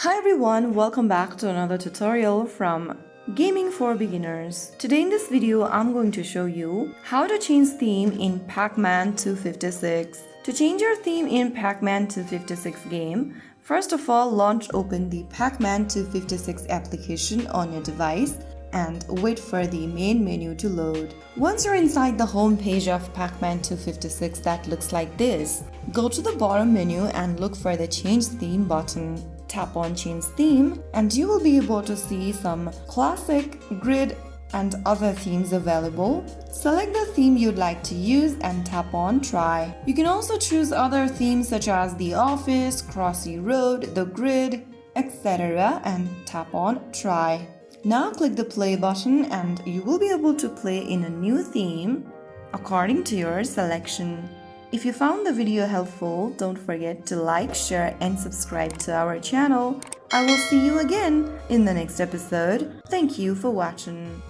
Hi everyone, welcome back to another tutorial from Gaming for Beginners. Today in this video, I'm going to show you how to change theme in PAC-MAN 256. To change your theme in PAC-MAN 256 game, first of all, open the PAC-MAN 256 application on your device and wait for the main menu to load. Once you're inside the home page of PAC-MAN 256 that looks like this, go to the bottom menu and look for the Change Theme button. Tap on Change Theme and you will be able to see some classic, grid, and other themes available. Select the theme you'd like to use and tap on Try. You can also choose other themes such as the Office, Crossy Road, the Grid, etc. and tap on Try. Now click the play button and you will be able to play in a new theme according to your selection. If you found the video helpful, don't forget to like, share and subscribe to our channel. I will see you again in the next episode. Thank you for watching.